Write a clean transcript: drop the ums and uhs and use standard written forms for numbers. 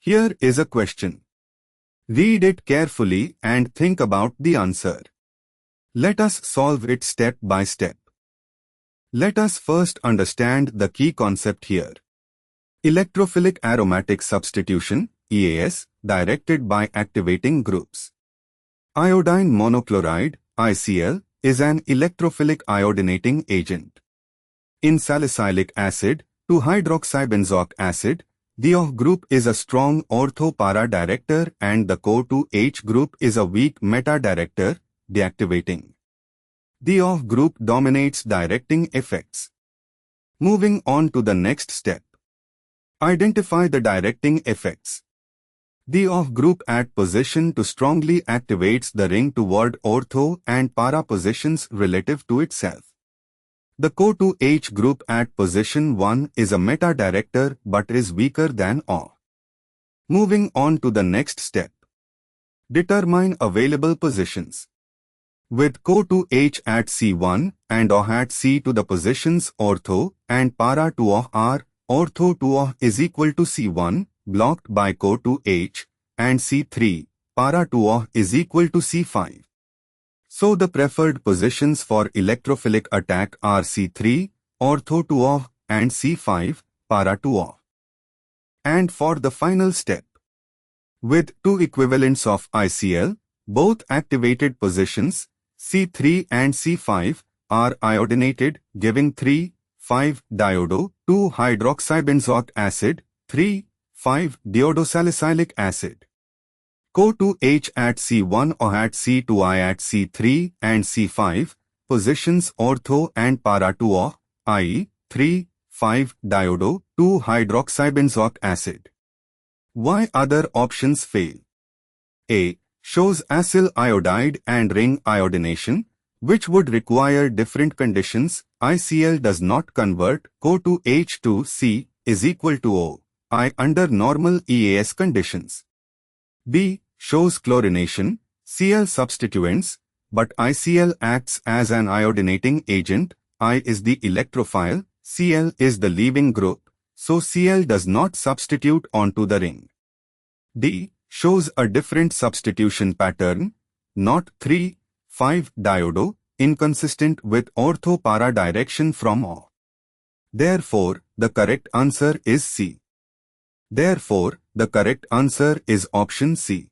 Here is a question. Read it carefully and think about the answer. Let us solve it step by step. Let us first understand the key concept here. Electrophilic aromatic substitution, EAS, directed by activating groups. Iodine monochloride, ICl, is an electrophilic iodinating agent. In salicylic acid, 2-hydroxybenzoic acid, the OH group is a strong ortho-para director and the CO2H group is a weak meta-director, deactivating. The OH group dominates directing effects. Moving on to the next step. Identify the directing effects. The OH group at position 2 strongly activates the ring toward ortho and para positions relative to itself. The CO2H group at position 1 is a meta-director but is weaker than OH. Moving on to the next step. Determine available positions. With CO2H at C1 and OH at C2, the positions ortho and para to OH are ortho to OH is equal to C1, blocked by CO2H, and C3, para to OH is equal to C5. So the preferred positions for electrophilic attack are C3, ortho to OH, and C5, para to OH. And for the final step. With two equivalents of ICl, both activated positions, C3 and C5, are iodinated, giving 3,5-diodo, 2-hydroxybenzoic acid, 3,5-deodosalicylic acid. CO2H at C1 or at C2, I at C3 and C5, positions ortho and para to OH, i.e. 3,5-diodo, 2-hydroxybenzoic acid. Why other options fail? A. Shows acyl iodide and ring iodination, which would require different conditions. ICl does not convert CO2H to C is equal to O, I under normal EAS conditions. B. Shows chlorination, Cl substituents, but ICl acts as an iodinating agent. I is the electrophile, Cl is the leaving group, so Cl does not substitute onto the ring. D. Shows a different substitution pattern, not 3,5-diodo, inconsistent with ortho-para direction from O. Therefore, the correct answer is C. Therefore, the correct answer is option C.